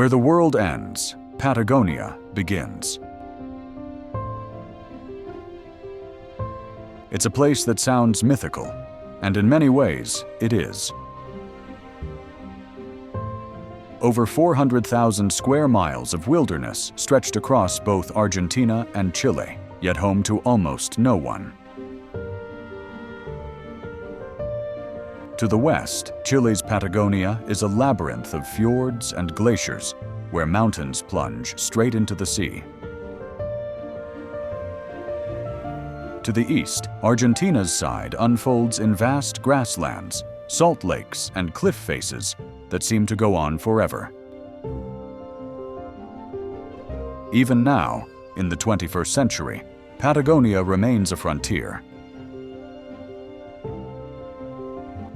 Where the world ends, Patagonia begins. It's a place that sounds mythical, and in many ways, it is. Over 400,000 square miles of wilderness stretched across both Argentina and Chile, yet home to almost no one. To the west, Chile's Patagonia is a labyrinth of fjords and glaciers, where mountains plunge straight into the sea. To the east, Argentina's side unfolds in vast grasslands, salt lakes, and cliff faces that seem to go on forever. Even now, in the 21st century, Patagonia remains a frontier.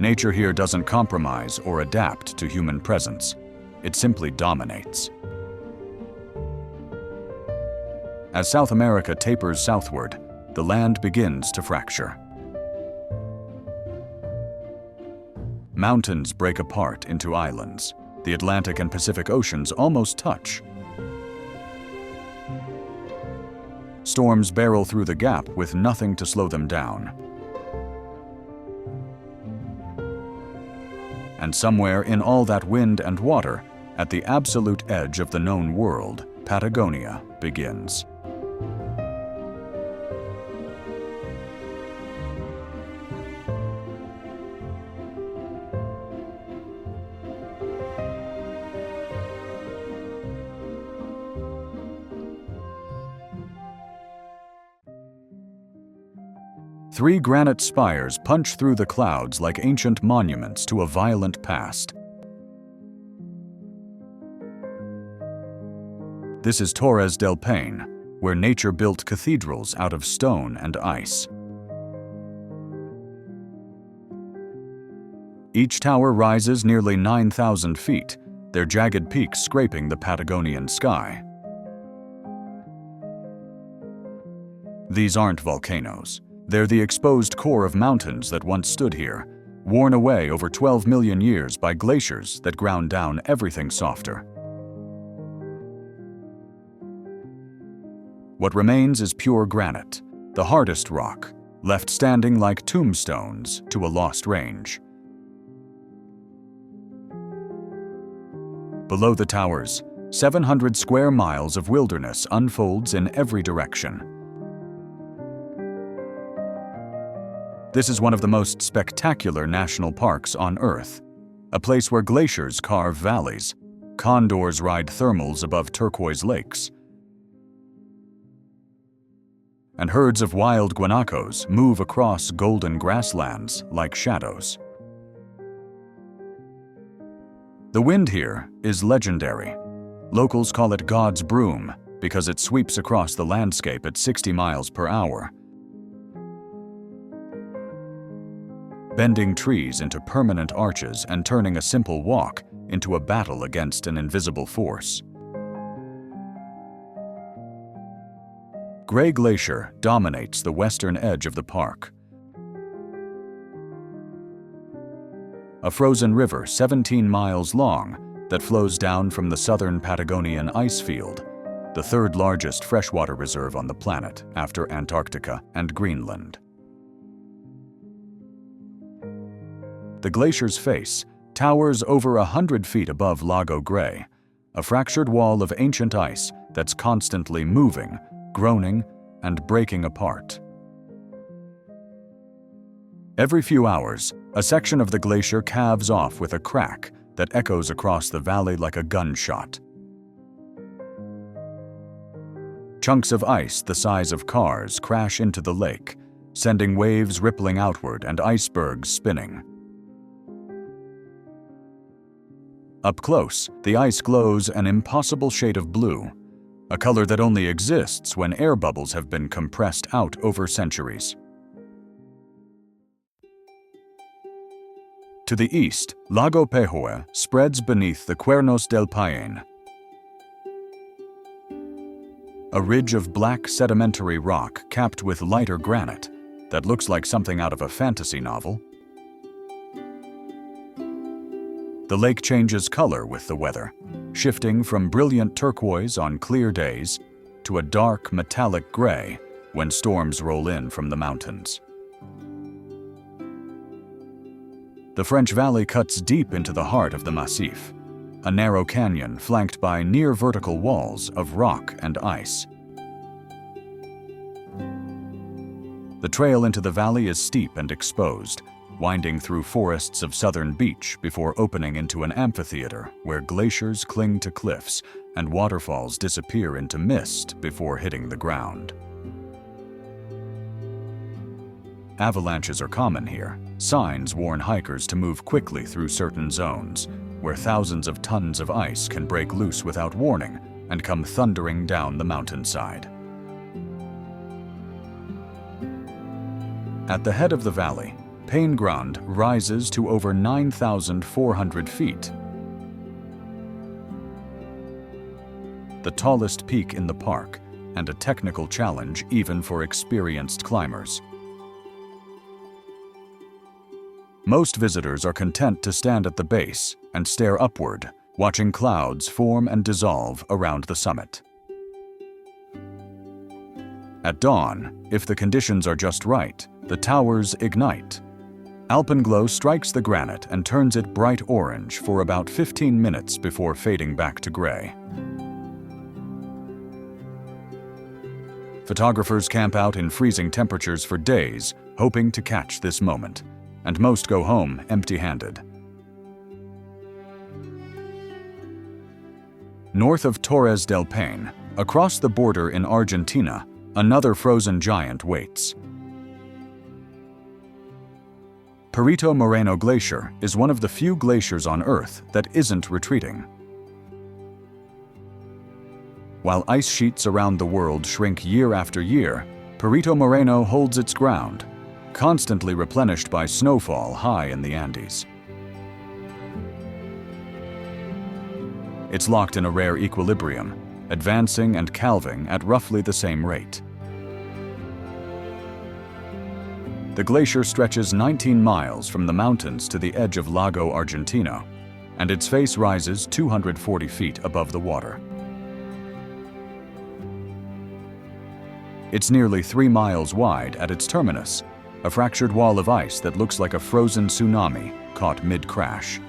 Nature here doesn't compromise or adapt to human presence. It simply dominates. As South America tapers southward, the land begins to fracture. Mountains break apart into islands. The Atlantic and Pacific Oceans almost touch. Storms barrel through the gap with nothing to slow them down. And somewhere in all that wind and water, at the absolute edge of the known world, Patagonia begins. Three granite spires punch through the clouds like ancient monuments to a violent past. This is Torres del Paine, where nature built cathedrals out of stone and ice. Each tower rises nearly 9,000 feet, their jagged peaks scraping the Patagonian sky. These aren't volcanoes. They're the exposed core of mountains that once stood here, worn away over 12 million years by glaciers that ground down everything softer. What remains is pure granite, the hardest rock, left standing like tombstones to a lost range. Below the towers, 700 square miles of wilderness unfolds in every direction. This is one of the most spectacular national parks on Earth, a place where glaciers carve valleys, condors ride thermals above turquoise lakes, and herds of wild guanacos move across golden grasslands like shadows. The wind here is legendary. Locals call it God's broom because it sweeps across the landscape at 60 miles per hour. Bending trees into permanent arches and turning a simple walk into a battle against an invisible force. Gray Glacier dominates the western edge of the park. A frozen river 17 miles long that flows down from the southern Patagonian ice field, the third largest freshwater reserve on the planet after Antarctica and Greenland. The glacier's face towers over 100 feet above Lago Gray, a fractured wall of ancient ice that's constantly moving, groaning, and breaking apart. Every few hours, a section of the glacier calves off with a crack that echoes across the valley like a gunshot. Chunks of ice the size of cars crash into the lake, sending waves rippling outward and icebergs spinning. Up close, the ice glows an impossible shade of blue, a color that only exists when air bubbles have been compressed out over centuries. To the east, Lago Pejoa spreads beneath the Torres del Paine, a ridge of black sedimentary rock capped with lighter granite that looks like something out of a fantasy novel. The lake changes color with the weather, shifting from brilliant turquoise on clear days to a dark metallic gray when storms roll in from the mountains. The French Valley cuts deep into the heart of the Massif, a narrow canyon flanked by near-vertical walls of rock and ice. The trail into the valley is steep and exposed, winding through forests of southern beech before opening into an amphitheater where glaciers cling to cliffs and waterfalls disappear into mist before hitting the ground. Avalanches are common here. Signs warn hikers to move quickly through certain zones, where thousands of tons of ice can break loose without warning and come thundering down the mountainside. At the head of the valley, Paine Grande rises to over 9,400 feet. The tallest peak in the park, and a technical challenge even for experienced climbers. Most visitors are content to stand at the base and stare upward, watching clouds form and dissolve around the summit. At dawn, if the conditions are just right, the towers ignite. Alpenglow strikes the granite and turns it bright orange for about 15 minutes before fading back to gray. Photographers camp out in freezing temperatures for days, hoping to catch this moment, and most go home empty-handed. North of Torres del Paine, across the border in Argentina, another frozen giant waits. Perito Moreno Glacier is one of the few glaciers on Earth that isn't retreating. While ice sheets around the world shrink year after year, Perito Moreno holds its ground, constantly replenished by snowfall high in the Andes. It's locked in a rare equilibrium, advancing and calving at roughly the same rate. The glacier stretches 19 miles from the mountains to the edge of Lago Argentino, and its face rises 240 feet above the water. It's nearly 3 miles wide at its terminus, a fractured wall of ice that looks like a frozen tsunami caught mid-crash.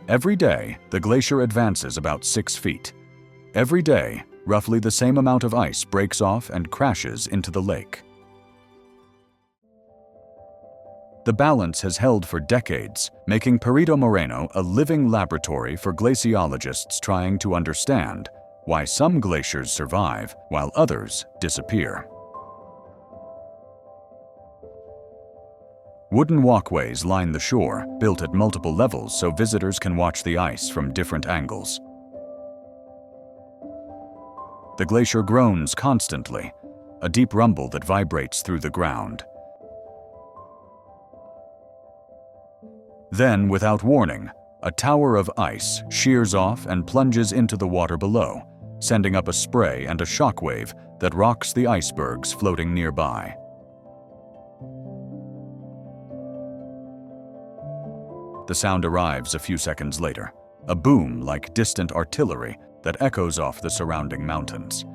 Every day, the glacier advances about 6 feet. Every day, roughly the same amount of ice breaks off and crashes into the lake. The balance has held for decades, making Perito Moreno a living laboratory for glaciologists trying to understand why some glaciers survive while others disappear. Wooden walkways line the shore, built at multiple levels so visitors can watch the ice from different angles. The glacier groans constantly, a deep rumble that vibrates through the ground. Then, without warning, a tower of ice shears off and plunges into the water below, sending up a spray and a shockwave that rocks the icebergs floating nearby. The sound arrives a few seconds later, a boom like distant artillery that echoes off the surrounding mountains.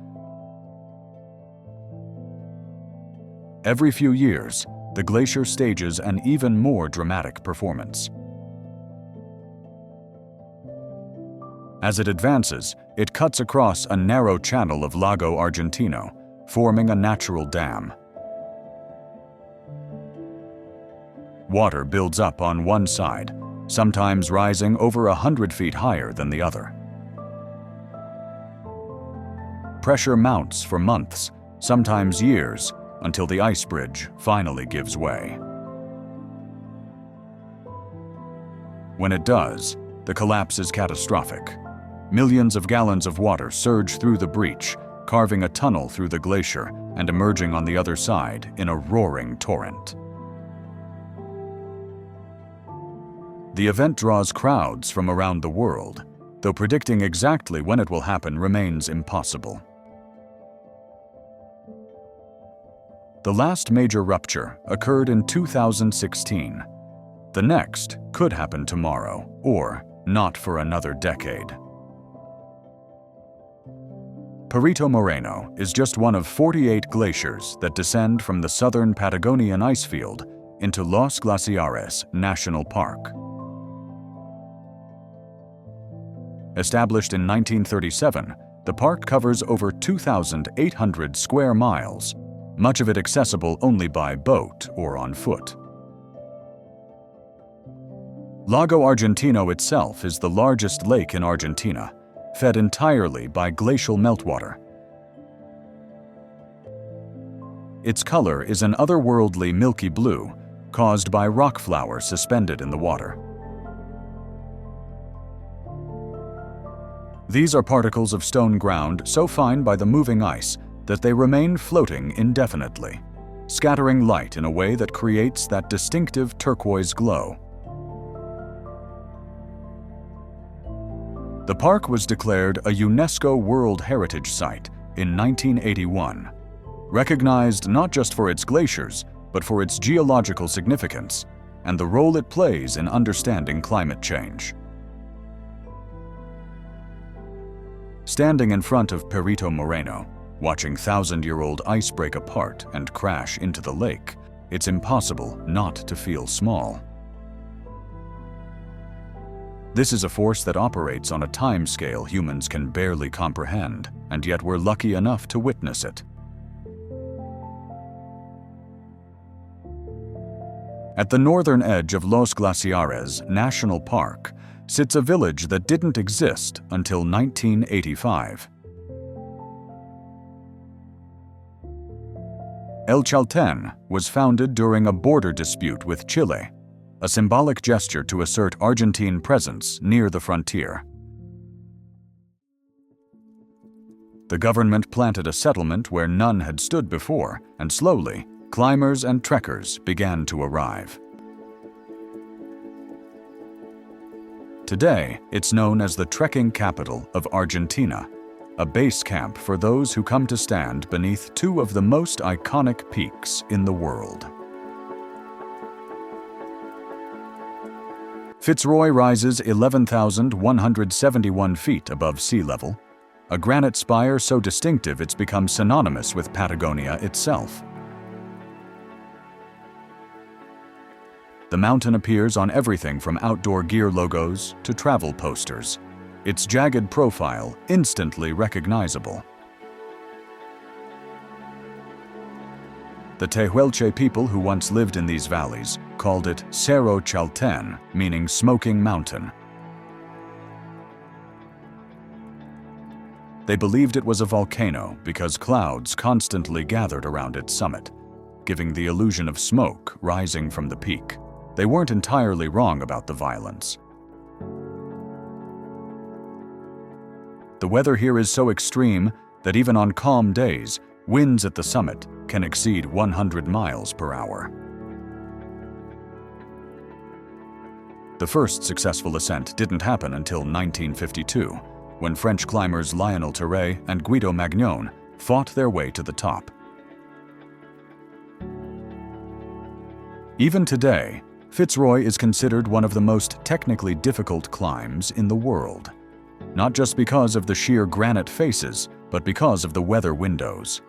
Every few years, the glacier stages an even more dramatic performance. As it advances, it cuts across a narrow channel of Lago Argentino, forming a natural dam. Water builds up on one side, sometimes rising over 100 feet higher than the other. Pressure mounts for months, sometimes years, until the ice bridge finally gives way. When it does, the collapse is catastrophic. Millions of gallons of water surge through the breach, carving a tunnel through the glacier and emerging on the other side in a roaring torrent. The event draws crowds from around the world, though predicting exactly when it will happen remains impossible. The last major rupture occurred in 2016. The next could happen tomorrow, or not for another decade. Perito Moreno is just one of 48 glaciers that descend from the southern Patagonian icefield into Los Glaciares National Park. Established in 1937, the park covers over 2,800 square miles, much of it accessible only by boat or on foot. Lago Argentino itself is the largest lake in Argentina, fed entirely by glacial meltwater. Its color is an otherworldly milky blue, caused by rock flowers suspended in the water. These are particles of stone ground so fine by the moving ice that they remain floating indefinitely, scattering light in a way that creates that distinctive turquoise glow. The park was declared a UNESCO World Heritage Site in 1981, recognized not just for its glaciers, but for its geological significance and the role it plays in understanding climate change. Standing in front of Perito Moreno, watching thousand-year-old ice break apart and crash into the lake, it's impossible not to feel small. This is a force that operates on a time scale humans can barely comprehend, and yet we're lucky enough to witness it. At the northern edge of Los Glaciares National Park sits a village that didn't exist until 1985. El Chaltén was founded during a border dispute with Chile, a symbolic gesture to assert Argentine presence near the frontier. The government planted a settlement where none had stood before, and slowly, climbers and trekkers began to arrive. Today, it's known as the trekking capital of Argentina, a base camp for those who come to stand beneath two of the most iconic peaks in the world. Fitzroy rises 11,171 feet above sea level, a granite spire so distinctive it's become synonymous with Patagonia itself. The mountain appears on everything from outdoor gear logos to travel posters, its jagged profile instantly recognizable. The Tehuelche people who once lived in these valleys called it Cerro Chaltén, meaning smoking mountain. They believed it was a volcano because clouds constantly gathered around its summit, giving the illusion of smoke rising from the peak. They weren't entirely wrong about the violence. The weather here is so extreme that even on calm days, winds at the summit can exceed 100 miles per hour. The first successful ascent didn't happen until 1952, when French climbers Lionel Terray and Guido Magnon fought their way to the top. Even today, Fitzroy is considered one of the most technically difficult climbs in the world, not just because of the sheer granite faces, but because of the weather windows.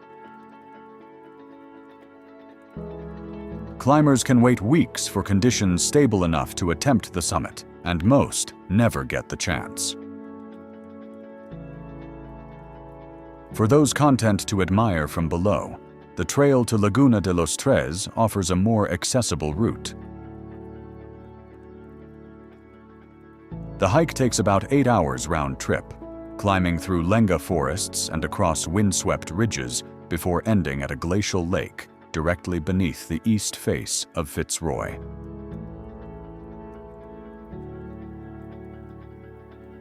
Climbers can wait weeks for conditions stable enough to attempt the summit, and most never get the chance. For those content to admire from below, the trail to Laguna de los Tres offers a more accessible route. The hike takes about 8 hours round trip, climbing through lenga forests and across windswept ridges before ending at a glacial lake directly beneath the east face of Fitzroy.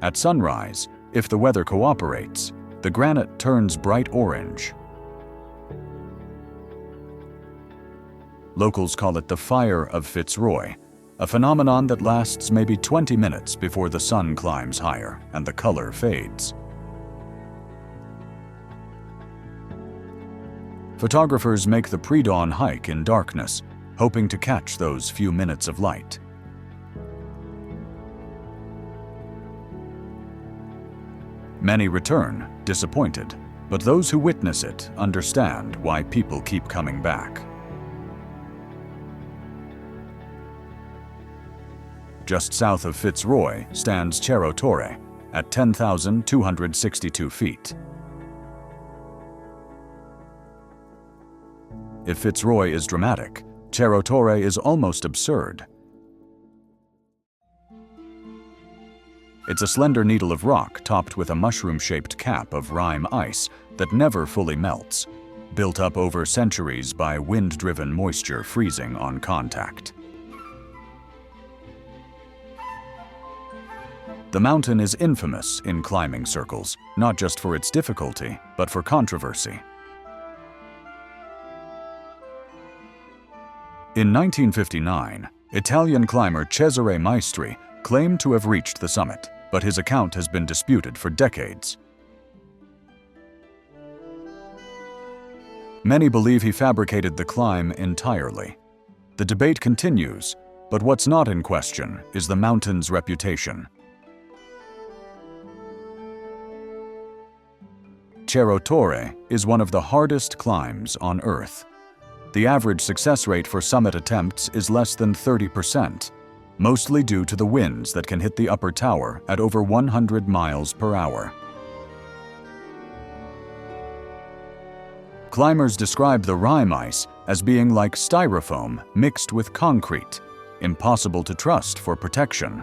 At sunrise, if the weather cooperates, the granite turns bright orange. Locals call it the fire of Fitzroy, a phenomenon that lasts maybe 20 minutes before the sun climbs higher and the color fades. Photographers make the pre-dawn hike in darkness, hoping to catch those few minutes of light. Many return, disappointed, but those who witness it understand why people keep coming back. Just south of Fitzroy stands Cerro Torre at 10,262 feet. If Fitzroy is dramatic, Cerro Torre is almost absurd. It's a slender needle of rock topped with a mushroom-shaped cap of rime ice that never fully melts, built up over centuries by wind-driven moisture freezing on contact. The mountain is infamous in climbing circles, not just for its difficulty, but for controversy. In 1959, Italian climber Cesare Maestri claimed to have reached the summit, but his account has been disputed for decades. Many believe he fabricated the climb entirely. The debate continues, but what's not in question is the mountain's reputation. Cerro Torre is one of the hardest climbs on Earth. The average success rate for summit attempts is less than 30%, mostly due to the winds that can hit the upper tower at over 100 miles per hour. Climbers describe the rime ice as being like styrofoam mixed with concrete, impossible to trust for protection.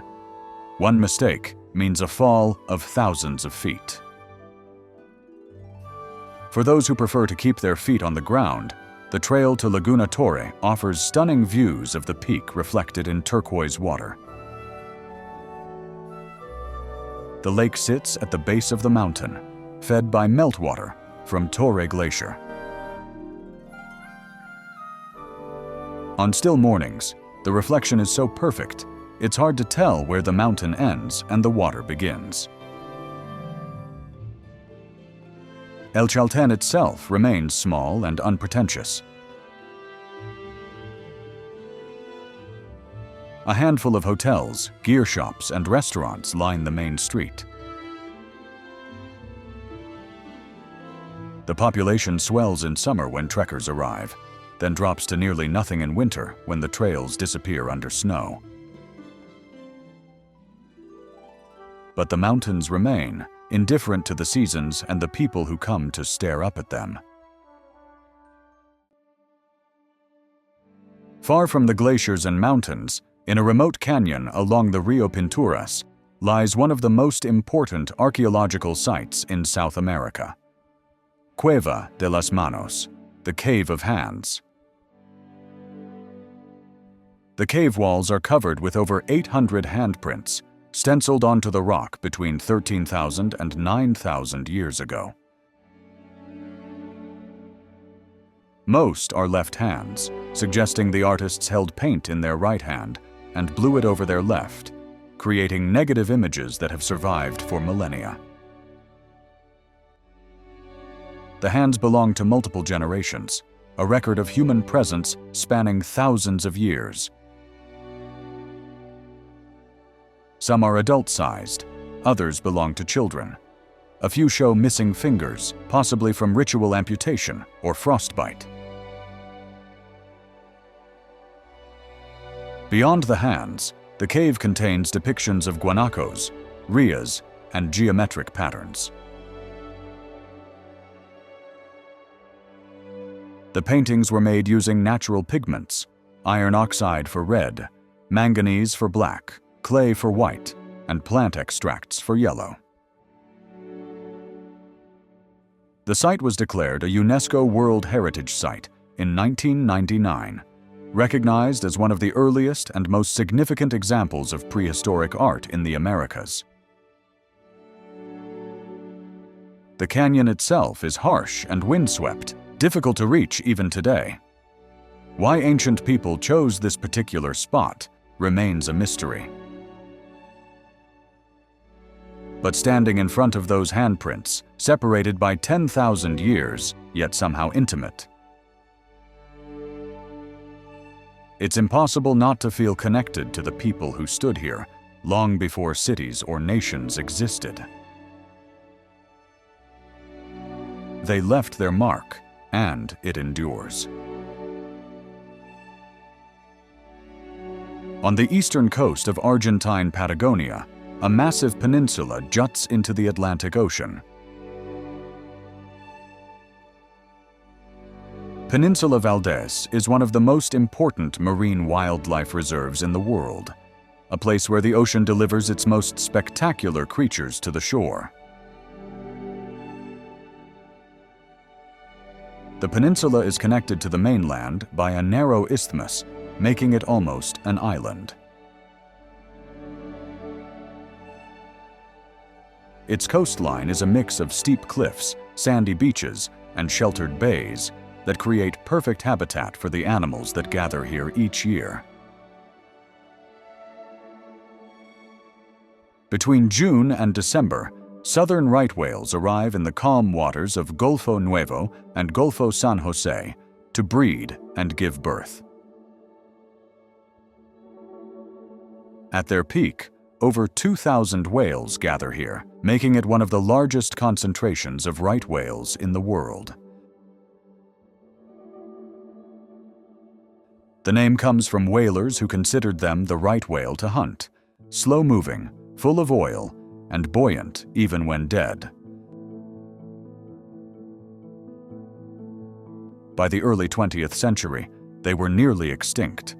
One mistake means a fall of thousands of feet. For those who prefer to keep their feet on the ground, the trail to Laguna Torre offers stunning views of the peak reflected in turquoise water. The lake sits at the base of the mountain, fed by meltwater from Torre Glacier. On still mornings, the reflection is so perfect, it's hard to tell where the mountain ends and the water begins. El Chaltén itself remains small and unpretentious. A handful of hotels, gear shops, and restaurants line the main street. The population swells in summer when trekkers arrive, then drops to nearly nothing in winter when the trails disappear under snow. But the mountains remain, indifferent to the seasons and the people who come to stare up at them. Far from the glaciers and mountains, in a remote canyon along the Rio Pinturas, lies one of the most important archaeological sites in South America. Cueva de las Manos, the Cave of Hands. The cave walls are covered with over 800 handprints, stenciled onto the rock between 13,000 and 9,000 years ago. Most are left hands, suggesting the artists held paint in their right hand and blew it over their left, creating negative images that have survived for millennia. The hands belong to multiple generations, a record of human presence spanning thousands of years. Some are adult-sized, others belong to children. A few show missing fingers, possibly from ritual amputation or frostbite. Beyond the hands, the cave contains depictions of guanacos, rheas, and geometric patterns. The paintings were made using natural pigments, iron oxide for red, manganese for black, clay for white, and plant extracts for yellow. The site was declared a UNESCO World Heritage Site in 1999, recognized as one of the earliest and most significant examples of prehistoric art in the Americas. The canyon itself is harsh and windswept, difficult to reach even today. Why ancient people chose this particular spot remains a mystery. But standing in front of those handprints, separated by 10,000 years, yet somehow intimate, it's impossible not to feel connected to the people who stood here long before cities or nations existed. They left their mark, and it endures. On the eastern coast of Argentine Patagonia, a massive peninsula juts into the Atlantic Ocean. Peninsula Valdez is one of the most important marine wildlife reserves in the world, a place where the ocean delivers its most spectacular creatures to the shore. The peninsula is connected to the mainland by a narrow isthmus, making it almost an island. Its coastline is a mix of steep cliffs, sandy beaches, and sheltered bays that create perfect habitat for the animals that gather here each year. Between June and December, southern right whales arrive in the calm waters of Golfo Nuevo and Golfo San Jose to breed and give birth. At their peak, over 2,000 whales gather here, making it one of the largest concentrations of right whales in the world. The name comes from whalers who considered them the right whale to hunt, slow-moving, full of oil, and buoyant even when dead. By the early 20th century, they were nearly extinct.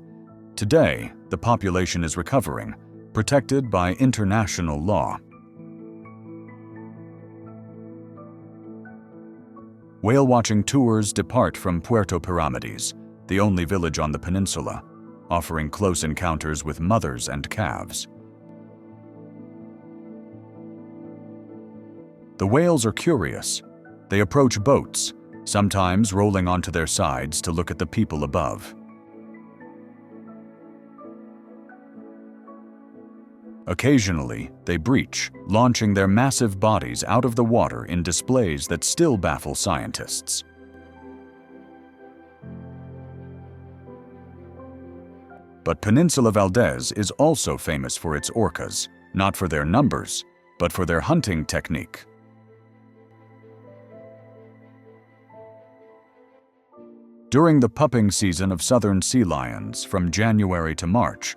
Today, the population is recovering, protected by international law. Whale-watching tours depart from Puerto Pyramides, the only village on the peninsula, offering close encounters with mothers and calves. The whales are curious. They approach boats, sometimes rolling onto their sides to look at the people above. Occasionally, they breach, launching their massive bodies out of the water in displays that still baffle scientists. But Peninsula Valdez is also famous for its orcas, not for their numbers, but for their hunting technique. During the pupping season of southern sea lions from January to March,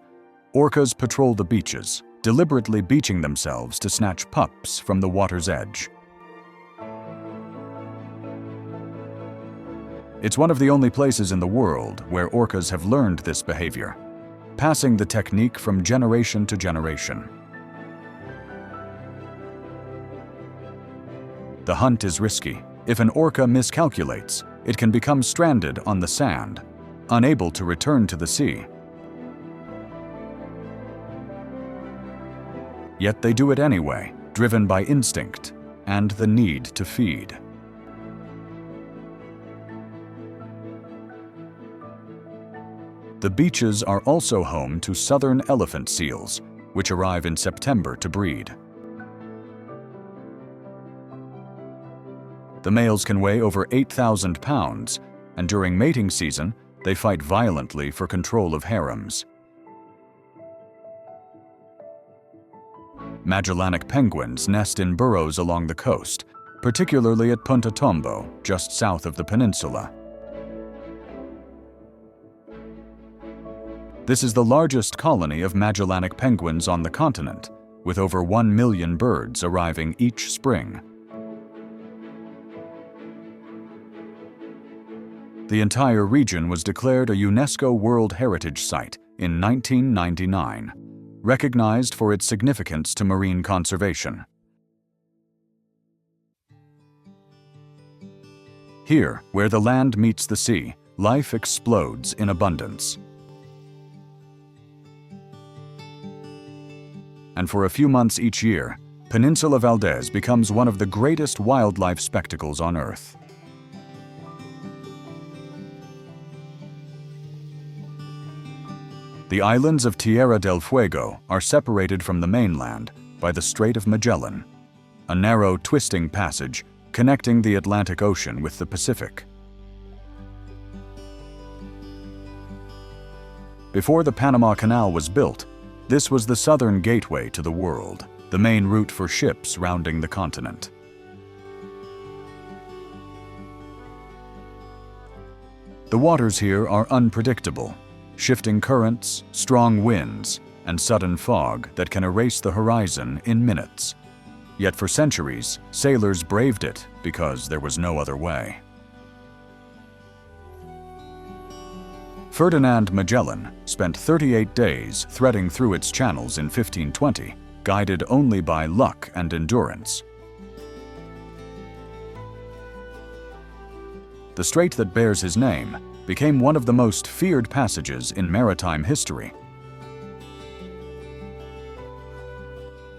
orcas patrol the beaches, deliberately beaching themselves to snatch pups from the water's edge. It's one of the only places in the world where orcas have learned this behavior, passing the technique from generation to generation. The hunt is risky. If an orca miscalculates, it can become stranded on the sand, unable to return to the sea. Yet they do it anyway, driven by instinct and the need to feed. The beaches are also home to southern elephant seals, which arrive in September to breed. The males can weigh over 8,000 pounds, and during mating season, they fight violently for control of harems. Magellanic penguins nest in burrows along the coast, particularly at Punta Tombo, just south of the peninsula. This is the largest colony of Magellanic penguins on the continent, with over 1 million birds arriving each spring. The entire region was declared a UNESCO World Heritage Site in 1999, recognized for its significance to marine conservation. Here, where the land meets the sea, life explodes in abundance. And for a few months each year, Peninsula Valdez becomes one of the greatest wildlife spectacles on Earth. The islands of Tierra del Fuego are separated from the mainland by the Strait of Magellan, a narrow, twisting passage connecting the Atlantic Ocean with the Pacific. Before the Panama Canal was built, this was the southern gateway to the world, the main route for ships rounding the continent. The waters here are unpredictable, shifting currents, strong winds, and sudden fog that can erase the horizon in minutes. Yet for centuries, sailors braved it because there was no other way. Ferdinand Magellan spent 38 days threading through its channels in 1520, guided only by luck and endurance. The strait that bears his name became one of the most feared passages in maritime history.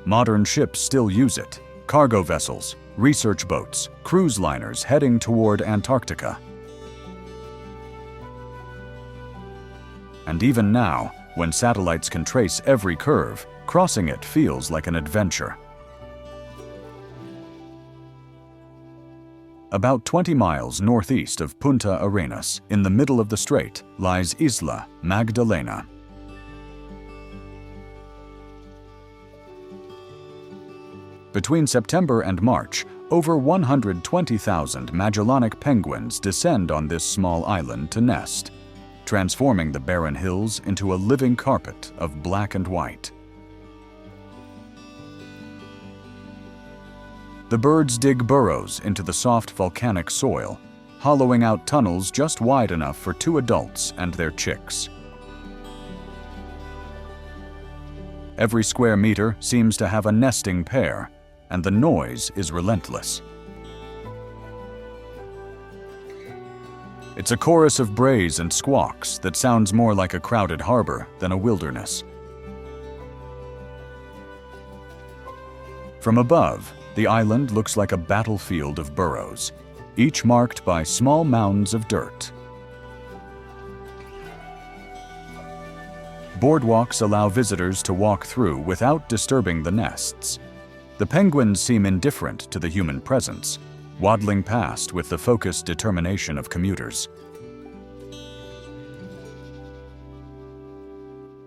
Modern ships still use it: cargo vessels, research boats, cruise liners heading toward Antarctica. And even now, when satellites can trace every curve, crossing it feels like an adventure. About 20 miles northeast of Punta Arenas, in the middle of the strait, lies Isla Magdalena. Between September and March, over 120,000 Magellanic penguins descend on this small island to nest, transforming the barren hills into a living carpet of black and white. The birds dig burrows into the soft volcanic soil, hollowing out tunnels just wide enough for 2 adults and their chicks. Every square meter seems to have a nesting pair, and the noise is relentless. It's a chorus of brays and squawks that sounds more like a crowded harbor than a wilderness. From above, the island looks like a battlefield of burrows, each marked by small mounds of dirt. Boardwalks allow visitors to walk through without disturbing the nests. The penguins seem indifferent to the human presence, waddling past with the focused determination of commuters.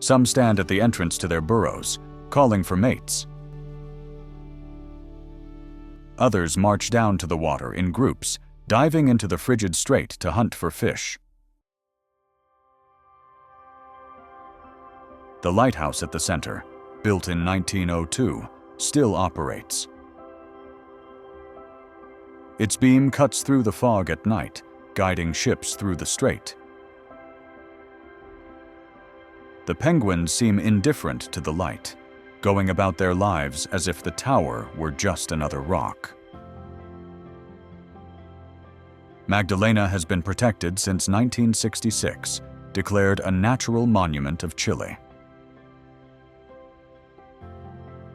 Some stand at the entrance to their burrows, calling for mates. Others march down to the water in groups, diving into the frigid strait to hunt for fish. The lighthouse at the center, built in 1902, still operates. Its beam cuts through the fog at night, guiding ships through the strait. The penguins seem indifferent to the light, going about their lives as if the tower were just another rock. Magdalena has been protected since 1966, declared a natural monument of Chile.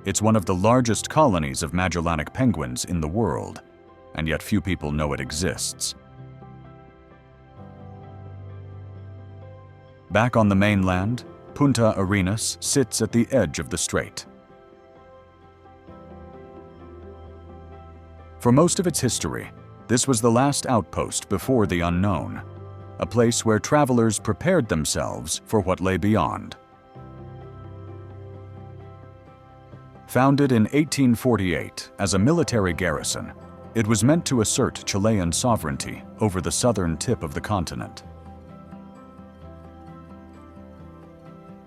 It's one of the largest colonies of Magellanic penguins in the world, and yet few people know it exists. Back on the mainland, Punta Arenas sits at the edge of the strait. For most of its history, this was the last outpost before the unknown, a place where travelers prepared themselves for what lay beyond. Founded in 1848 as a military garrison, it was meant to assert Chilean sovereignty over the southern tip of the continent.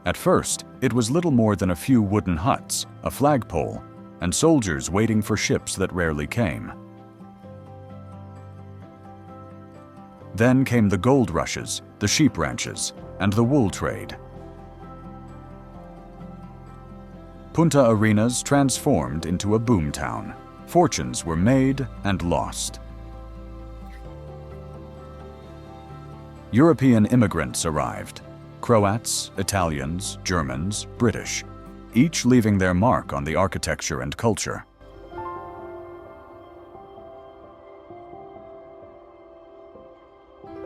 At first, it was little more than a few wooden huts, a flagpole, and soldiers waiting for ships that rarely came. Then came the gold rushes, the sheep ranches, and the wool trade. Punta Arenas transformed into a boomtown. Fortunes were made and lost. European immigrants arrived: Croats, Italians, Germans, British, each leaving their mark on the architecture and culture.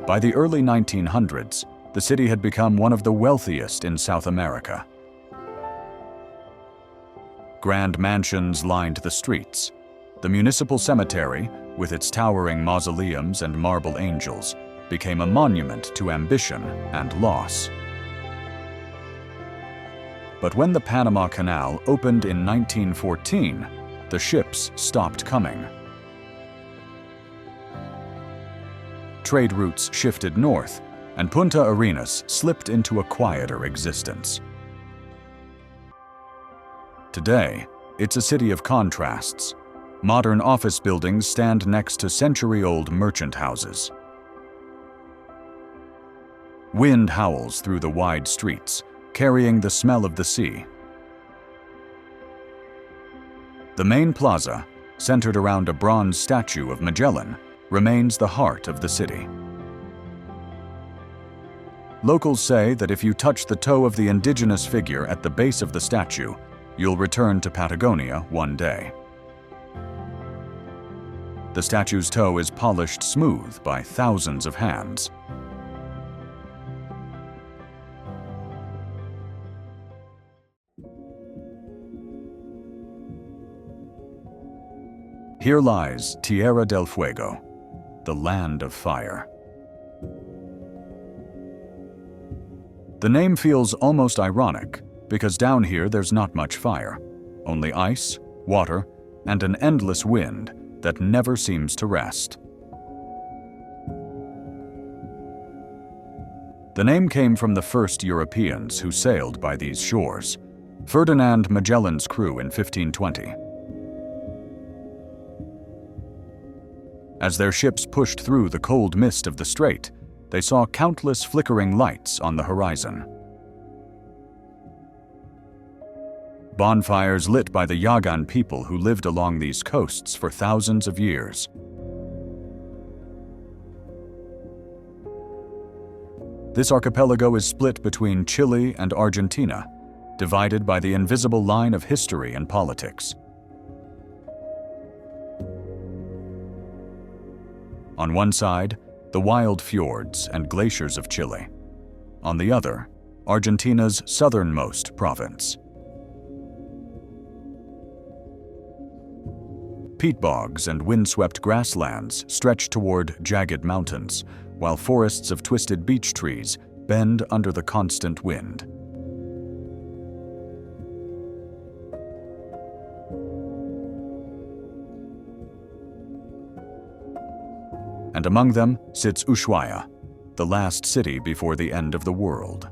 By the early 1900s, the city had become one of the wealthiest in South America. Grand mansions lined the streets. The municipal cemetery, with its towering mausoleums and marble angels, became a monument to ambition and loss. But when the Panama Canal opened in 1914, the ships stopped coming. Trade routes shifted north, and Punta Arenas slipped into a quieter existence. Today, it's a city of contrasts. Modern office buildings stand next to century-old merchant houses. Wind howls through the wide streets, carrying the smell of the sea. The main plaza, centered around a bronze statue of Magellan, remains the heart of the city. Locals say that if you touch the toe of the indigenous figure at the base of the statue, you'll return to Patagonia one day. The statue's toe is polished smooth by thousands of hands. Here lies Tierra del Fuego, the land of fire. The name feels almost ironic, because down here there's not much fire, only ice, water, and an endless wind that never seems to rest. The name came from the first Europeans who sailed by these shores, Ferdinand Magellan's crew in 1520. As their ships pushed through the cold mist of the strait, they saw countless flickering lights on the horizon. Bonfires lit by the Yagan people who lived along these coasts for thousands of years. This archipelago is split between Chile and Argentina, divided by the invisible line of history and politics. On one side, the wild fjords and glaciers of Chile. On the other, Argentina's southernmost province. Peat bogs and windswept grasslands stretch toward jagged mountains, while forests of twisted beech trees bend under the constant wind. And among them sits Ushuaia, the last city before the end of the world.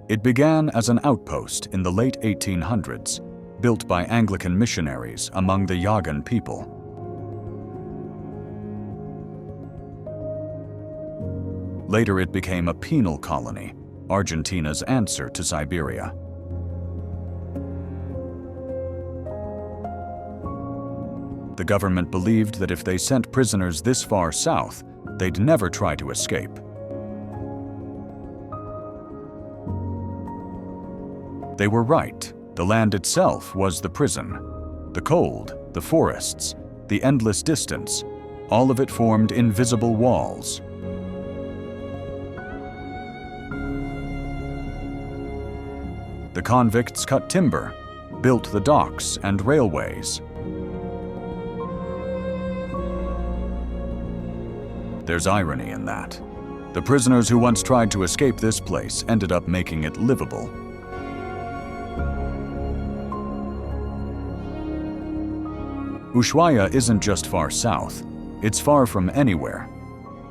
It began as an outpost in the late 1800s, built by Anglican missionaries among the Yagan people. Later it became a penal colony, Argentina's answer to Siberia. The government believed that if they sent prisoners this far south, they'd never try to escape. They were right. The land itself was the prison. The cold, the forests, the endless distance, all of it formed invisible walls. The convicts cut timber, built the docks and railways. There's irony in that. The prisoners who once tried to escape this place ended up making it livable. Ushuaia isn't just far south, it's far from anywhere.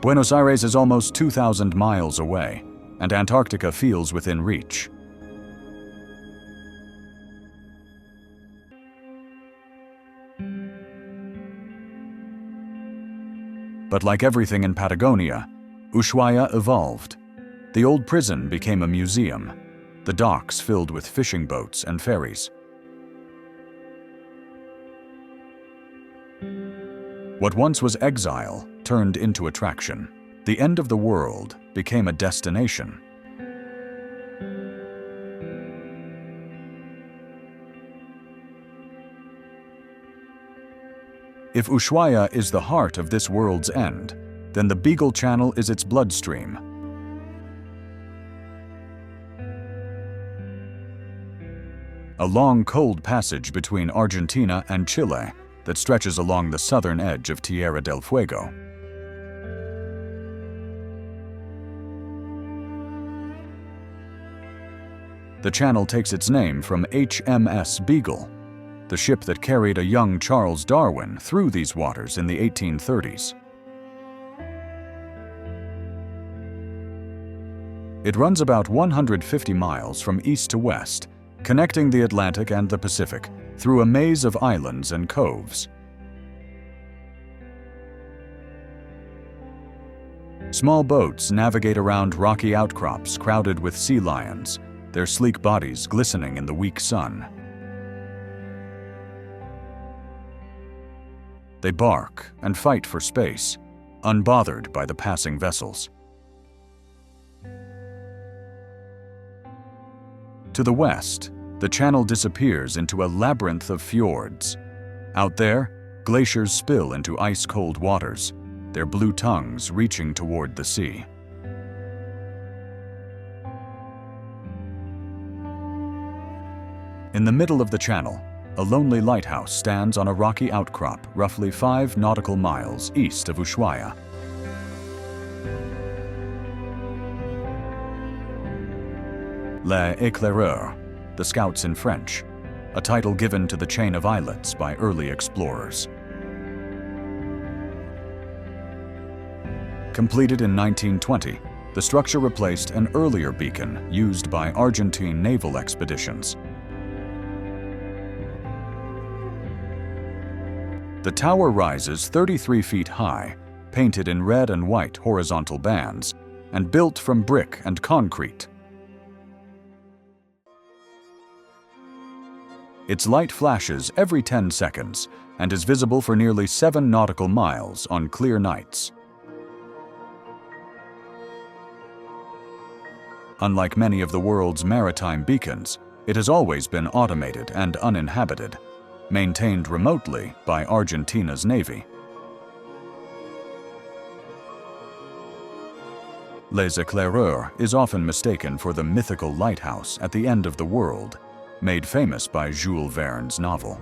Buenos Aires is almost 2,000 miles away, and Antarctica feels within reach. But like everything in Patagonia, Ushuaia evolved. The old prison became a museum, the docks filled with fishing boats and ferries. What once was exile turned into attraction. The end of the world became a destination. If Ushuaia is the heart of this world's end, then the Beagle Channel is its bloodstream. A long, cold passage between Argentina and Chile that stretches along the southern edge of Tierra del Fuego. The channel takes its name from HMS Beagle, the ship that carried a young Charles Darwin through these waters in the 1830s. It runs about 150 miles from east to west, connecting the Atlantic and the Pacific through a maze of islands and coves. Small boats navigate around rocky outcrops crowded with sea lions, their sleek bodies glistening in the weak sun. They bark and fight for space, unbothered by the passing vessels. To the west, the channel disappears into a labyrinth of fjords. Out there, glaciers spill into ice-cold waters, their blue tongues reaching toward the sea. In the middle of the channel, a lonely lighthouse stands on a rocky outcrop roughly 5 nautical miles east of Ushuaia. Les Éclaireurs, the Scouts in French, a title given to the chain of islets by early explorers. Completed in 1920, the structure replaced an earlier beacon used by Argentine naval expeditions. The tower rises 33 feet high, painted in red and white horizontal bands, and built from brick and concrete. Its light flashes every 10 seconds and is visible for nearly 7 nautical miles on clear nights. Unlike many of the world's maritime beacons, it has always been automated and uninhabited, maintained remotely by Argentina's Navy. Les Éclaireurs is often mistaken for the mythical lighthouse at the end of the world, made famous by Jules Verne's novel.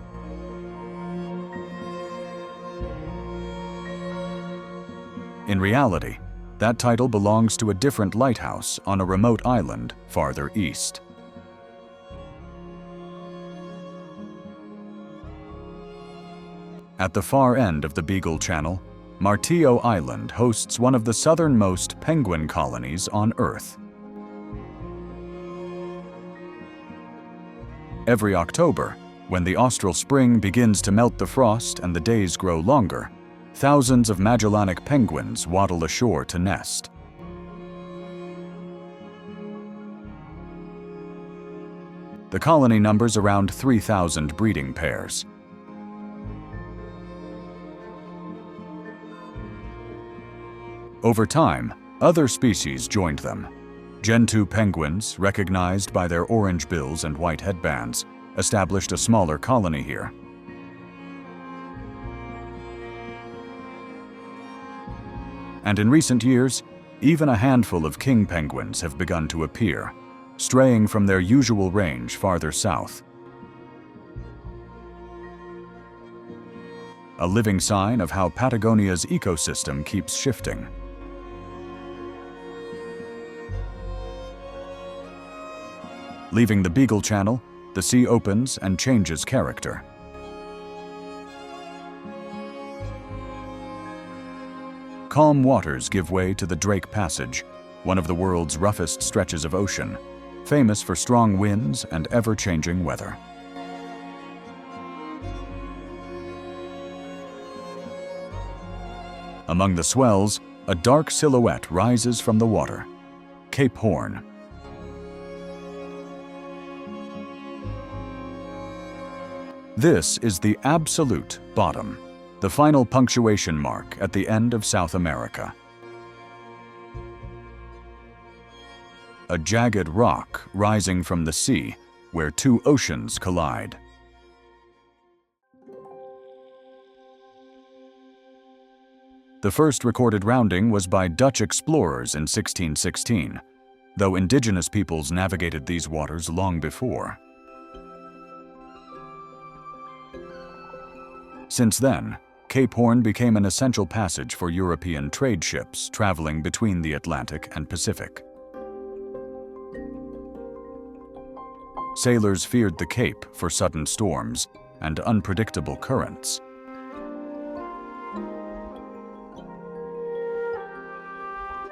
In reality, that title belongs to a different lighthouse on a remote island farther east. At the far end of the Beagle Channel, Martillo Island hosts one of the southernmost penguin colonies on Earth. Every October, when the austral spring begins to melt the frost and the days grow longer, thousands of Magellanic penguins waddle ashore to nest. The colony numbers around 3,000 breeding pairs. Over time, other species joined them. Gentoo penguins, recognized by their orange bills and white headbands, established a smaller colony here. And in recent years, even a handful of king penguins have begun to appear, straying from their usual range farther south. A living sign of how Patagonia's ecosystem keeps shifting. Leaving the Beagle Channel, the sea opens and changes character. Calm waters give way to the Drake Passage, one of the world's roughest stretches of ocean, famous for strong winds and ever-changing weather. Among the swells, a dark silhouette rises from the water, Cape Horn. This is the absolute bottom, the final punctuation mark at the end of South America. A jagged rock rising from the sea, where 2 oceans collide. The first recorded rounding was by Dutch explorers in 1616, though indigenous peoples navigated these waters long before. Since then, Cape Horn became an essential passage for European trade ships traveling between the Atlantic and Pacific. Sailors feared the Cape for sudden storms, and unpredictable currents.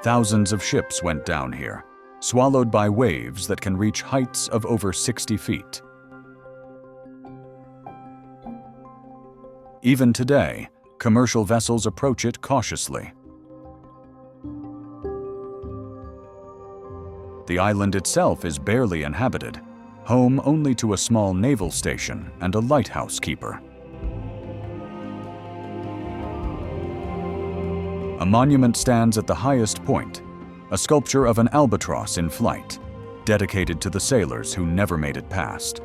Thousands of ships went down here, swallowed by waves that can reach heights of over 60 feet. Even today, commercial vessels approach it cautiously. The island itself is barely inhabited, home only to a small naval station and a lighthouse keeper. A monument stands at the highest point, a sculpture of an albatross in flight, dedicated to the sailors who never made it past.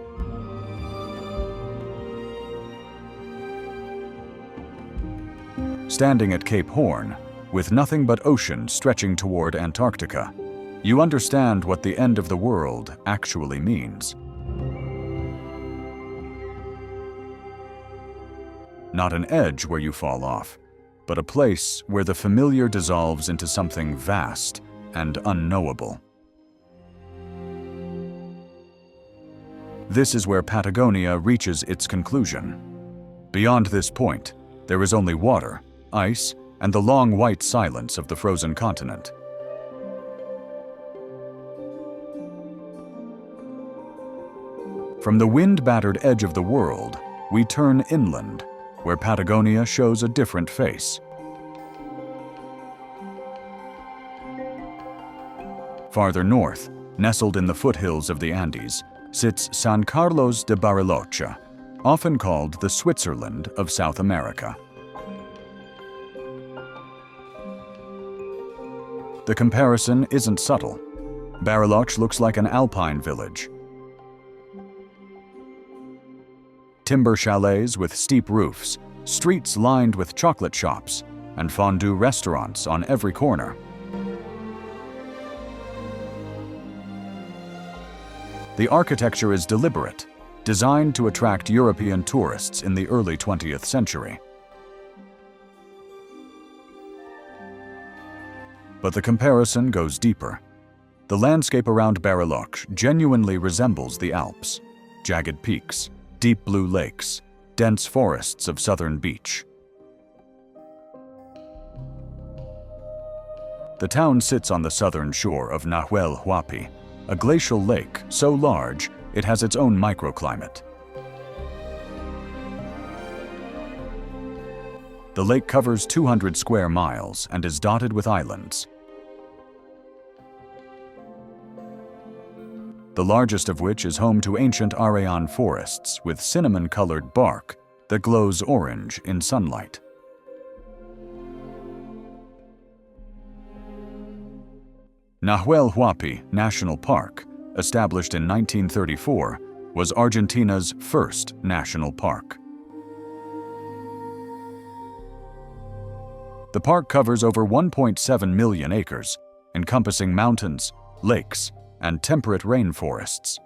Standing at Cape Horn, with nothing but ocean stretching toward Antarctica, you understand what the end of the world actually means. Not an edge where you fall off, but a place where the familiar dissolves into something vast and unknowable. This is where Patagonia reaches its conclusion. Beyond this point, there is only water, ice, and the long white silence of the frozen continent. From the wind-battered edge of the world, we turn inland, where Patagonia shows a different face. Farther north, nestled in the foothills of the Andes, sits San Carlos de Bariloche, often called the Switzerland of South America. The comparison isn't subtle. Bariloche looks like an alpine village. Timber chalets with steep roofs, streets lined with chocolate shops, and fondue restaurants on every corner. The architecture is deliberate, designed to attract European tourists in the early 20th century. But the comparison goes deeper. The landscape around Bariloche genuinely resembles the Alps: jagged peaks, deep blue lakes, dense forests of southern beach. The town sits on the southern shore of Nahuel Huapi, a glacial lake so large it has its own microclimate. The lake covers 200 square miles and is dotted with islands. The largest of which is home to ancient Arayan forests with cinnamon-colored bark that glows orange in sunlight. Nahuel Huapi National Park, established in 1934, was Argentina's first national park. The park covers over 1.7 million acres, encompassing mountains, lakes, and temperate rainforests.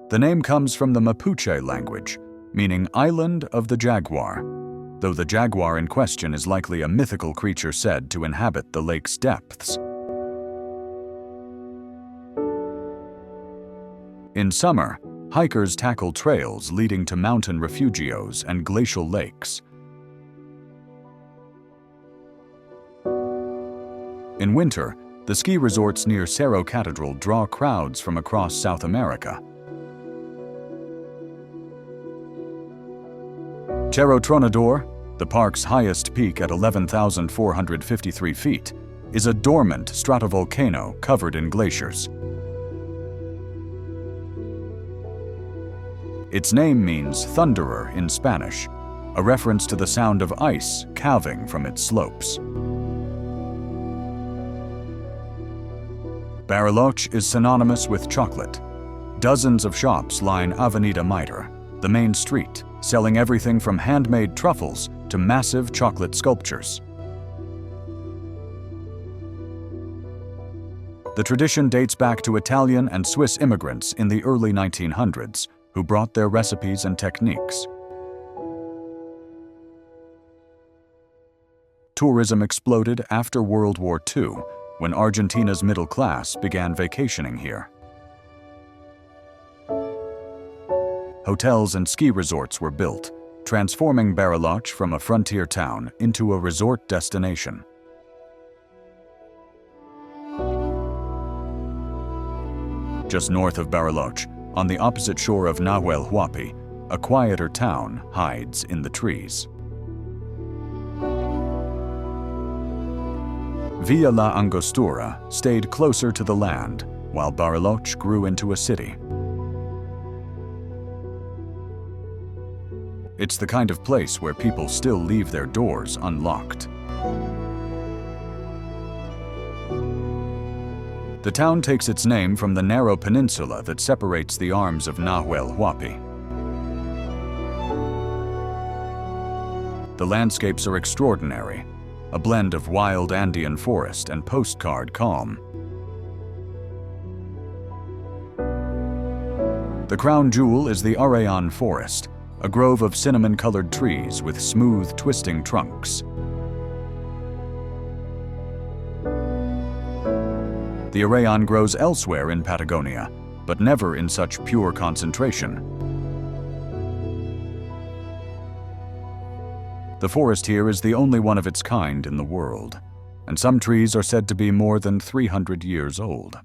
The name comes from the Mapuche language, meaning Island of the Jaguar, though the jaguar in question is likely a mythical creature said to inhabit the lake's depths. In summer, hikers tackle trails leading to mountain refugios and glacial lakes. In winter, the ski resorts near Cerro Cathedral draw crowds from across South America. Cerro Tronador, the park's highest peak at 11,453 feet, is a dormant stratovolcano covered in glaciers. Its name means thunderer in Spanish, a reference to the sound of ice calving from its slopes. Bariloche is synonymous with chocolate. Dozens of shops line Avenida Mitre, the main street, selling everything from handmade truffles to massive chocolate sculptures. The tradition dates back to Italian and Swiss immigrants in the early 1900s who brought their recipes and techniques. Tourism exploded after World War II, when Argentina's middle class began vacationing here. hotels and ski resorts were built, transforming Bariloche from a frontier town into a resort destination. Just north of Bariloche, on the opposite shore of Nahuel Huapi, a quieter town hides in the trees. Villa La Angostura stayed closer to the land, while Bariloche grew into a city. It's the kind of place where people still leave their doors unlocked. The town takes its name from the narrow peninsula that separates the arms of Nahuel Huapi. The landscapes are extraordinary, a blend of wild Andean forest and postcard calm. The crown jewel is the Arrayán forest, a grove of cinnamon-colored trees with smooth, twisting trunks. The Arrayán grows elsewhere in Patagonia, but never in such pure concentration. The forest here is the only one of its kind in the world, and some trees are said to be more than 300 years old.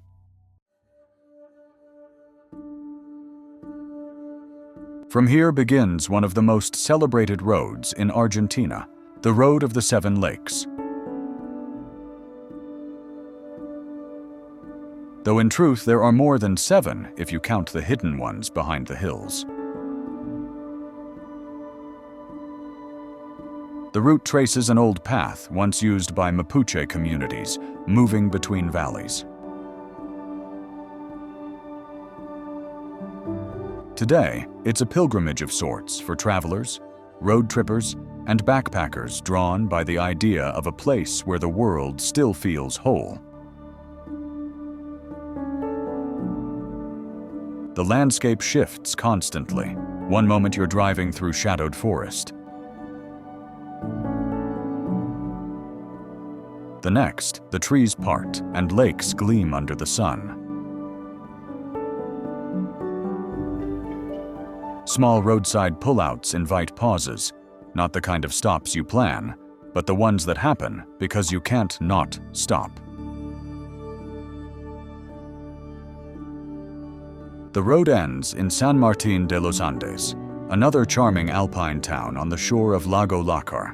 From here begins one of the most celebrated roads in Argentina, the Road of the Seven Lakes. Though in truth there are more than 7 if you count the hidden ones behind the hills. The route traces an old path once used by Mapuche communities, moving between valleys. Today, it's a pilgrimage of sorts for travelers, road trippers, and backpackers drawn by the idea of a place where the world still feels whole. The landscape shifts constantly. One moment you're driving through shadowed forest. The next, the trees part and lakes gleam under the sun. Small roadside pullouts invite pauses, not the kind of stops you plan, but the ones that happen because you can't not stop. The road ends in San Martín de los Andes, another charming alpine town on the shore of Lago Lácar.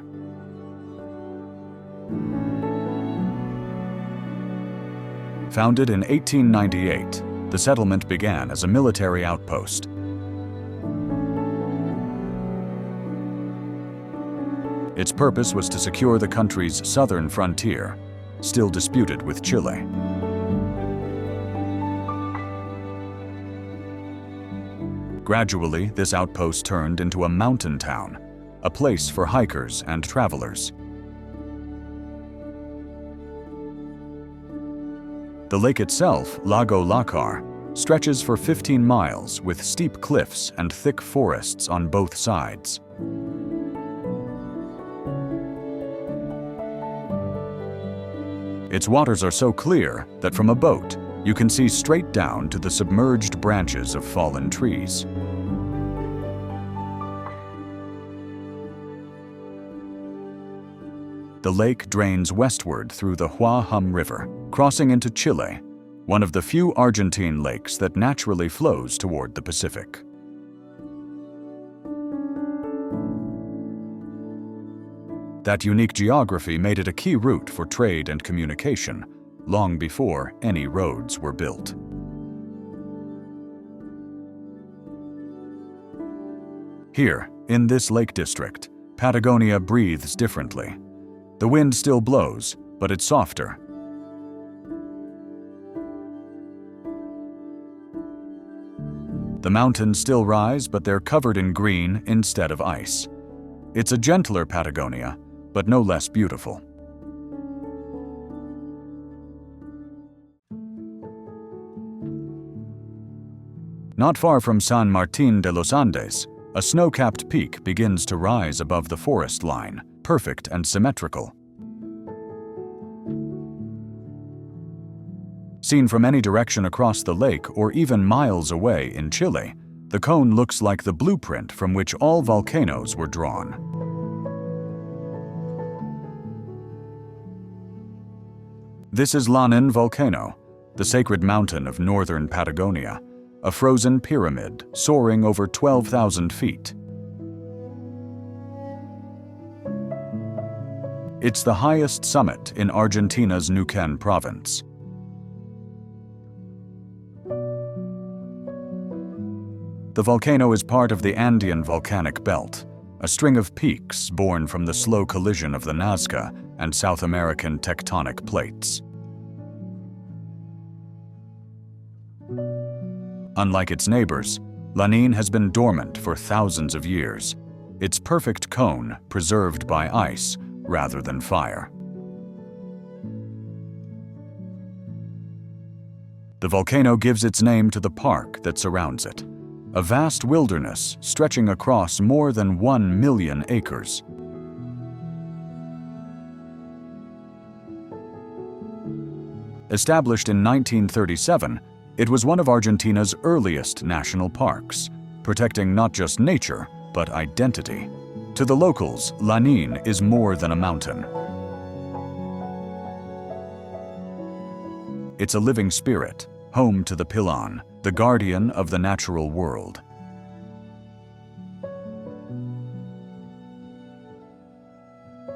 Founded in 1898, the settlement began as a military outpost. Its purpose was to secure the country's southern frontier, still disputed with Chile. Gradually, this outpost turned into a mountain town, a place for hikers and travelers. The lake itself, Lago Lácar, stretches for 15 miles with steep cliffs and thick forests on both sides. Its waters are so clear that from a boat, you can see straight down to the submerged branches of fallen trees. The lake drains westward through the Huahum River, crossing into Chile, one of the few Argentine lakes that naturally flows toward the Pacific. That unique geography made it a key route for trade and communication, long before any roads were built. Here, in this lake district, Patagonia breathes differently. The wind still blows, but it's softer. The mountains still rise, but they're covered in green instead of ice. It's a gentler Patagonia, but no less beautiful. Not far from San Martín de los Andes, a snow-capped peak begins to rise above the forest line, perfect and symmetrical. Seen from any direction across the lake or even miles away in Chile, The cone looks like the blueprint from which all volcanoes were drawn. This is Lanín volcano, the sacred mountain of northern Patagonia, a frozen pyramid soaring over 12,000 feet. It's the highest summit in Argentina's Neuquén province. The volcano is part of the Andean volcanic belt, a string of peaks born from the slow collision of the Nazca and South American tectonic plates. Unlike its neighbors, Lanín has been dormant for thousands of years, its perfect cone preserved by ice rather than fire. The volcano gives its name to the park that surrounds it, a vast wilderness stretching across more than 1 million acres. Established in 1937, it was one of Argentina's earliest national parks, protecting not just nature, but identity. To the locals, Lanín is more than a mountain. It's a living spirit, home to the Pilón, the guardian of the natural world.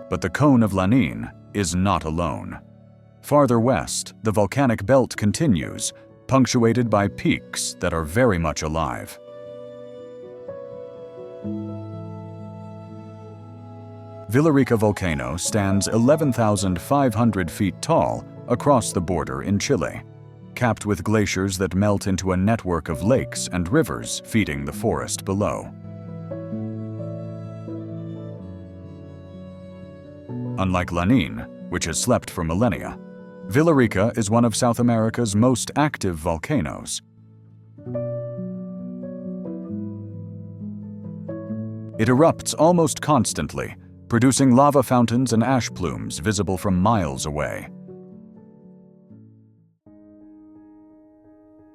But the cone of Lanín is not alone. Farther west, the volcanic belt continues, punctuated by peaks that are very much alive. Villarrica volcano stands 11,500 feet tall across the border in Chile, capped with glaciers that melt into a network of lakes and rivers feeding the forest below. Unlike Lanín, which has slept for millennia, Villarrica is one of South America's most active volcanoes. It erupts almost constantly, producing lava fountains and ash plumes visible from miles away.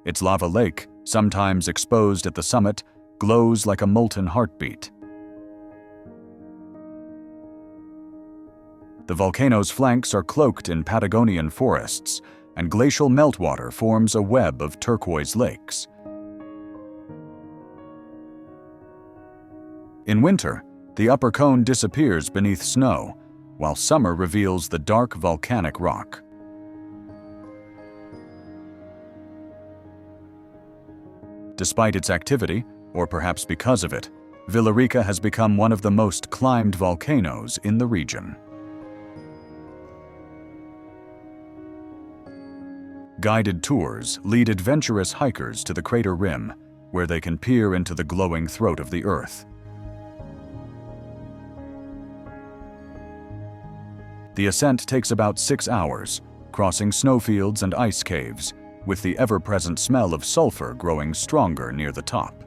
Its lava lake, sometimes exposed at the summit, glows like a molten heartbeat. The volcano's flanks are cloaked in Patagonian forests, and glacial meltwater forms a web of turquoise lakes. In winter, the upper cone disappears beneath snow, while summer reveals the dark volcanic rock. Despite its activity, or perhaps because of it, Villarrica has become one of the most climbed volcanoes in the region. Guided tours lead adventurous hikers to the crater rim, where they can peer into the glowing throat of the Earth. The ascent takes about 6 hours, crossing snowfields and ice caves, with the ever-present smell of sulfur growing stronger near the top.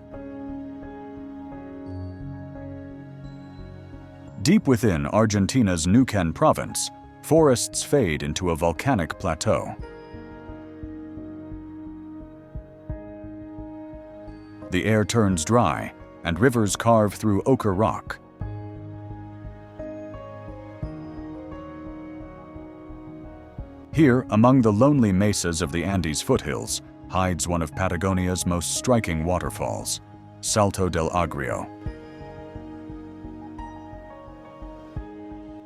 Deep within Argentina's Neuquén province, forests fade into a volcanic plateau. The air turns dry, and rivers carve through ochre rock. Here, among the lonely mesas of the Andes foothills, hides one of Patagonia's most striking waterfalls, Salto del Agrio.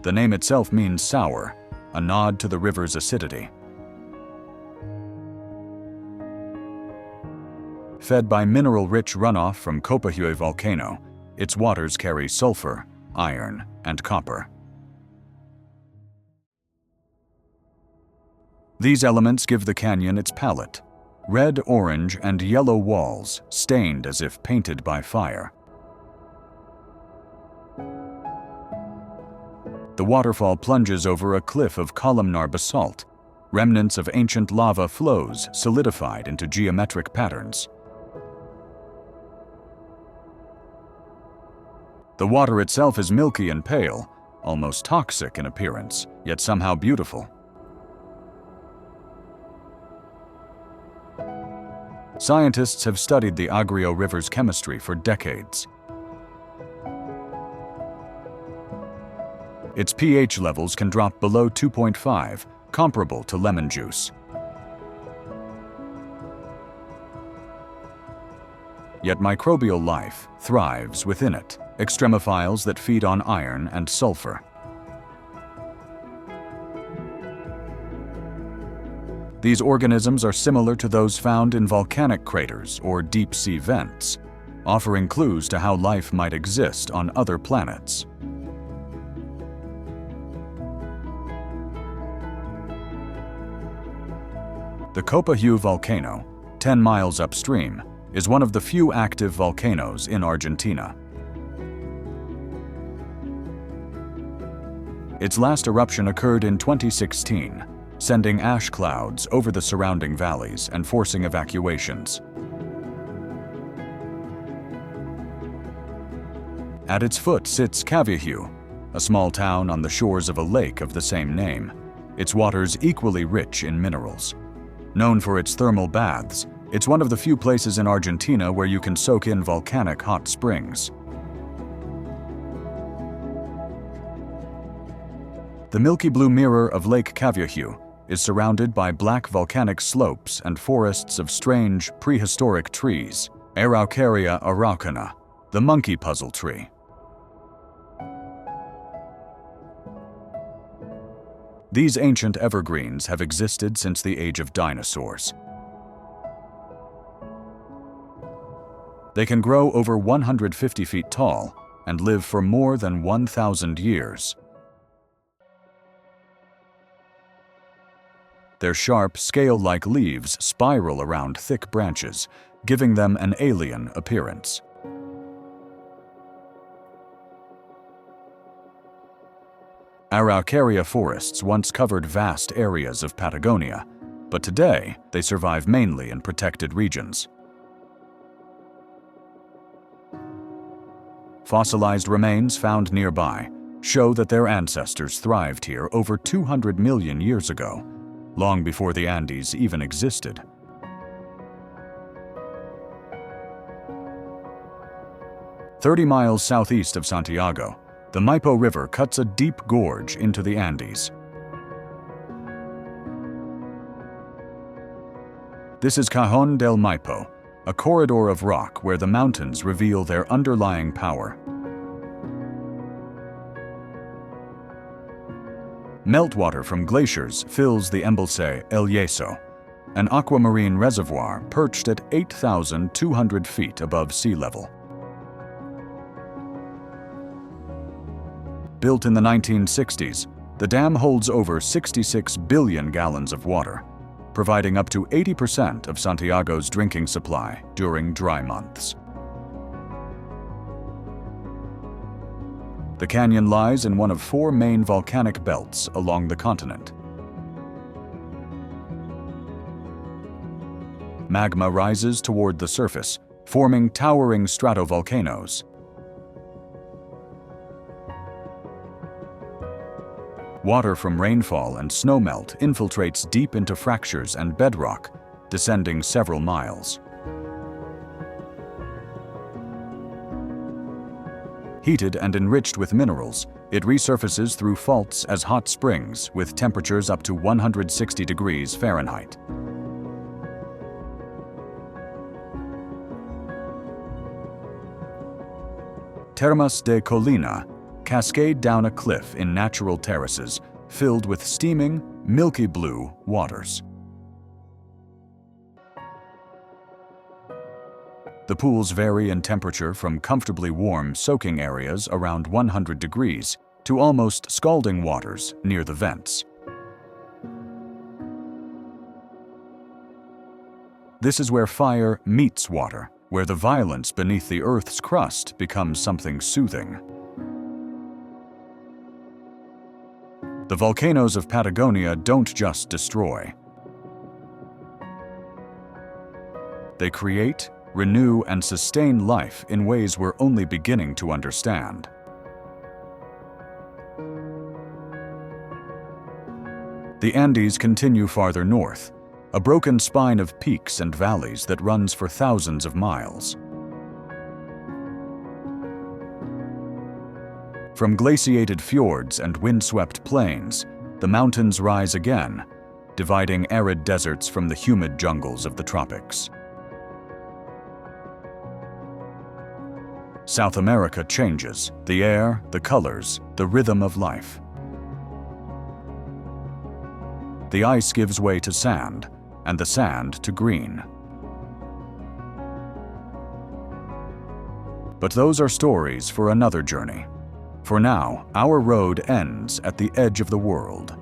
The name itself means sour, a nod to the river's acidity. Fed by mineral-rich runoff from Copahue volcano, its waters carry sulfur, iron, and copper. These elements give the canyon its palette: red, orange, and yellow walls stained as if painted by fire. The waterfall plunges over a cliff of columnar basalt, remnants of ancient lava flows solidified into geometric patterns. The water itself is milky and pale, almost toxic in appearance, yet somehow beautiful. Scientists have studied the Agrio River's chemistry for decades. Its pH levels can drop below 2.5, comparable to lemon juice. Yet microbial life thrives within it, extremophiles that feed on iron and sulfur. These organisms are similar to those found in volcanic craters or deep-sea vents, offering clues to how life might exist on other planets. The Copahu volcano, 10 miles upstream, is one of the few active volcanoes in Argentina. Its last eruption occurred in 2016, sending ash clouds over the surrounding valleys and forcing evacuations. At its foot sits Cavahu, a small town on the shores of a lake of the same name, its waters equally rich in minerals. Known for its thermal baths, it's one of the few places in Argentina where you can soak in volcanic hot springs. The milky blue mirror of Lake Cavahu is surrounded by black volcanic slopes and forests of strange prehistoric trees, Araucaria araucana, the monkey puzzle tree. These ancient evergreens have existed since the age of dinosaurs. They can grow over 150 feet tall and live for more than 1,000 years. Their sharp, scale-like leaves spiral around thick branches, giving them an alien appearance. Araucaria forests once covered vast areas of Patagonia, but today they survive mainly in protected regions. Fossilized remains found nearby show that their ancestors thrived here over 200 million years ago, long before the Andes even existed. "30 miles southeast of Santiago, the Maipo River cuts a deep gorge into the Andes. This is Cajón del Maipo, a corridor of rock where the mountains reveal their underlying power. Meltwater from glaciers fills the embalse El Yeso, an aquamarine reservoir perched at 8,200 feet above sea level. Built in the 1960s, the dam holds over 66 billion gallons of water, providing up to 80% of Santiago's drinking supply during dry months. The canyon lies in one of 4 main volcanic belts along the continent. Magma rises toward the surface, forming towering stratovolcanoes. Water from rainfall and snowmelt infiltrates deep into fractures and bedrock, descending several miles. Heated and enriched with minerals, it resurfaces through faults as hot springs with temperatures up to 160 degrees Fahrenheit. Termas de Colina cascade down a cliff in natural terraces filled with steaming, milky blue waters. The pools vary in temperature from comfortably warm soaking areas around 100 degrees to almost scalding waters near the vents. This is where fire meets water, where the violence beneath the Earth's crust becomes something soothing. The volcanoes of Patagonia don't just destroy. They create, renew, and sustain life in ways we're only beginning to understand. The Andes continue farther north, a broken spine of peaks and valleys that runs for thousands of miles. From glaciated fjords and windswept plains, the mountains rise again, dividing arid deserts from the humid jungles of the tropics. South America changes: the air, the colors, the rhythm of life. The ice gives way to sand, and the sand to green. But those are stories for another journey. For now, our road ends at the edge of the world,